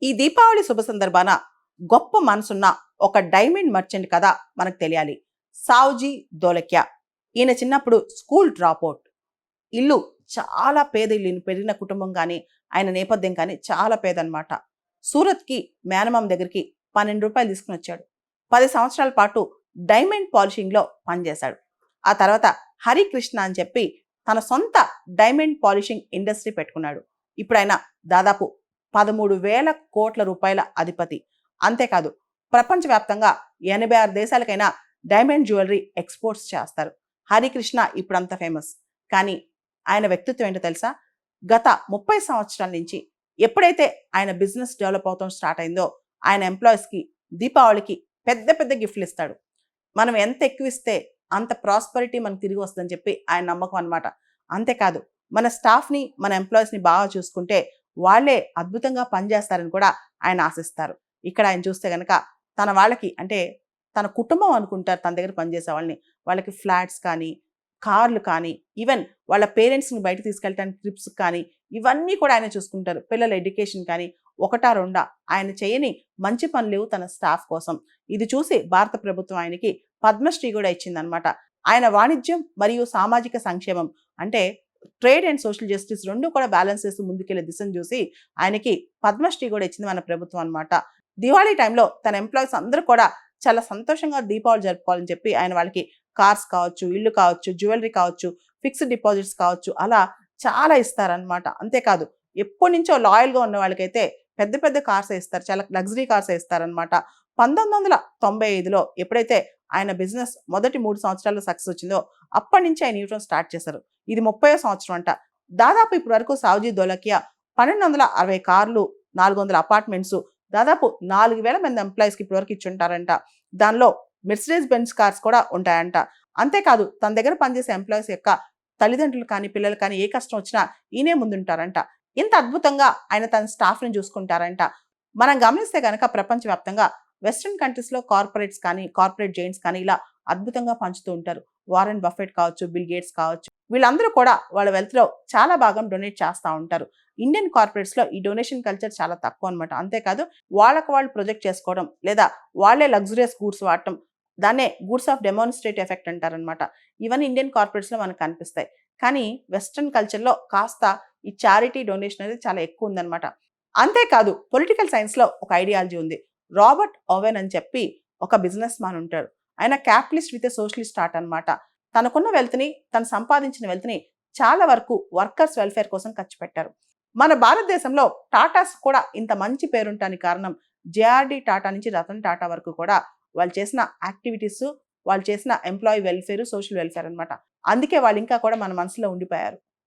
ఈ దీపావళి శుభ సందర్భాన గొప్ప మనసున్న ఒక డైమండ్ మర్చెంట్ కథ మనకు తెలియాలి. సావ్జీ దోలక్యా. ఈయన చిన్నప్పుడు స్కూల్ డ్రాప్ అవుట్. ఇల్లు చాలా పేద ఇల్లు, పెరిగిన కుటుంబం కానీ ఆయన నేపథ్యం కానీ చాలా పేదనమాట. సూరత్కి మేనమామ దగ్గరికి ₹12 తీసుకుని వచ్చాడు. 10 సంవత్సరాల పాటు డైమండ్ పాలిషింగ్లో పనిచేశాడు. ఆ తర్వాత హరికృష్ణ అని చెప్పి తన సొంత డైమండ్ పాలిషింగ్ ఇండస్ట్రీ పెట్టుకున్నాడు. ఇప్పుడు ఆయన దాదాపు 13,000 కోట్ల రూపాయల అధిపతి. అంతేకాదు, ప్రపంచవ్యాప్తంగా 86 దేశాలకైనా డైమండ్ జ్యువెలరీ ఎక్స్పోర్ట్స్ చేస్తారు. హరికృష్ణ ఇప్పుడు అంత ఫేమస్. కానీ ఆయన వ్యక్తిత్వం ఏంటో తెలుసా? గత 30 సంవత్సరాల నుంచి ఎప్పుడైతే ఆయన బిజినెస్ డెవలప్ అవటం స్టార్ట్ అయిందో, ఆయన ఎంప్లాయీస్కి దీపావళికి పెద్ద పెద్ద గిఫ్ట్లు ఇస్తాడు. మనం ఎంత ఎక్కువ ఇస్తే అంత ప్రాస్పరిటీ మనకు తిరిగి వస్తుందని చెప్పి ఆయన నమ్మకం అనమాట. అంతేకాదు, మన స్టాఫ్ని, మన ఎంప్లాయీస్ని బాగా చూసుకుంటే వాళ్ళే అద్భుతంగా పనిచేస్తారని కూడా ఆయన ఆశిస్తారు. ఇక్కడ ఆయన చూస్తే కనుక తన వాళ్ళకి, అంటే తన కుటుంబం అనుకుంటారు తన దగ్గర పనిచేసే వాళ్ళకి ఫ్లాట్స్ కానీ, కార్లు కానీ, ఈవెన్ వాళ్ళ పేరెంట్స్ని బయట తీసుకెళ్ళడానికి ట్రిప్స్ కానీ, ఇవన్నీ కూడా ఆయన చూసుకుంటారు. పిల్లల ఎడ్యుకేషన్ కానీ ఒకటా రెండా ఆయన చేయని మంచి పనులు లేవు తన స్టాఫ్ కోసం. ఇది చూసి భారత ప్రభుత్వం ఆయనకి పద్మశ్రీ కూడా ఇచ్చిందనమాట. ఆయన వాణిజ్యం మరియు సామాజిక సంక్షేమం, అంటే ట్రేడ్ అండ్ సోషల్ జస్టిస్ రెండు కూడా బ్యాలెన్స్ చేస్తూ ముందుకెళ్లే దిశను చూసి ఆయనకి పద్మశ్రీ కూడా ఇచ్చింది మన ప్రభుత్వం అనమాట. దివాళీ టైంలో తన ఎంప్లాయీస్ అందరూ కూడా చాలా సంతోషంగా దీపావళి జరుపుకోవాలని చెప్పి ఆయన వాళ్ళకి కార్స్ కావచ్చు, ఇల్లు కావచ్చు, జ్యువెలరీ కావచ్చు, ఫిక్స్డ్ డిపాజిట్స్ కావచ్చు, అలా చాలా ఇస్తారనమాట. అంతేకాదు, ఎప్పటి నుంచో లాయల్గా ఉన్న వాళ్ళకైతే పెద్ద పెద్ద కార్స్ ఇస్తారు, చాలా లగ్జరీ కార్స్ ఇస్తారనమాట. 1995లో ఎప్పుడైతే ఆయన బిజినెస్ మొదటి 3 సంవత్సరాల్లో సక్సెస్ వచ్చిందో అప్పటి నుంచి ఆయన ఇవ్వడం స్టార్ట్ చేశారు. ఇది 30వ సంవత్సరం అంట. దాదాపు ఇప్పటి వరకు సావ్జీ దోలకియా 1260 కార్లు, 400 అపార్ట్మెంట్స్, దాదాపు 4,000 మంది ఎంప్లాయీస్కి ఇప్పటి వరకు ఇచ్చుంటారంట. దానిలో మెర్సిడెస్ బెంజ్ కార్స్ కూడా ఉంటాయంట. అంతేకాదు, తన దగ్గర పనిచేసే ఎంప్లాయీస్ యొక్క తల్లిదండ్రులు కానీ, పిల్లలు కానీ ఏ కష్టం వచ్చినా ఈయనే ముందుంటారంట. ఇంత అద్భుతంగా ఆయన తన స్టాఫ్ని చూసుకుంటారంట. మనం గమనిస్తే కనుక ప్రపంచవ్యాప్తంగా వెస్ట్రన్ కంట్రీస్లో కార్పొరేట్స్ కానీ, కార్పొరేట్ జైంట్స్ కానీ ఇలా అద్భుతంగా పంచుతూ ఉంటారు. వారెన్ బఫెట్ కావచ్చు, బిల్ గేట్స్ కావచ్చు, వీళ్ళందరూ కూడా వాళ్ళ వెల్త్లో చాలా భాగం డొనేట్ చేస్తూ ఉంటారు. ఇండియన్ కార్పొరేట్స్లో ఈ డొనేషన్ కల్చర్ చాలా తక్కువ అనమాట. అంతేకాదు, వాళ్ళకు వాళ్ళు ప్రొజెక్ట్ చేసుకోవడం లేదా వాళ్ళే లగ్జరియస్ గూడ్స్ వాడటం, దాన్నే గూడ్స్ ఆఫ్ డెమాన్స్ట్రేటివ్ ఎఫెక్ట్ అంటారనమాట. ఇవన్నీ ఇండియన్ కార్పొరేట్స్లో మనకు కనిపిస్తాయి. కానీ వెస్ట్రన్ కల్చర్లో కాస్త ఈ చారిటీ డొనేషన్ అనేది చాలా ఎక్కువ ఉందన్నమాట. అంతేకాదు, పొలిటికల్ సైన్స్లో ఒక ఐడియాలజీ ఉంది. రాబర్ట్ ఓవెన్ అని చెప్పి ఒక బిజినెస్ మ్యాన్ ఉంటాడు. ఆయన క్యాపిటలిస్ట్ విత్ సోషలిస్ట్ థాట్ అనమాట. తనకున్న వెల్త్ని, తను సంపాదించిన వెల్త్ని చాలా వరకు వర్కర్స్ వెల్ఫేర్ కోసం ఖర్చు పెట్టారు. మన భారతదేశంలో టాటాస్ కూడా ఇంత మంచి పేరుంటానికి కారణం జేఆర్డి టాటా నుంచి రతన్ టాటా వరకు కూడా వాళ్ళు చేసిన యాక్టివిటీస్, వాళ్ళు చేసిన ఎంప్లాయీ వెల్ఫేర్, సోషల్ వెల్ఫేర్ అనమాట. అందుకే వాళ్ళు ఇంకా కూడా మన మనసులో ఉండిపోయారు.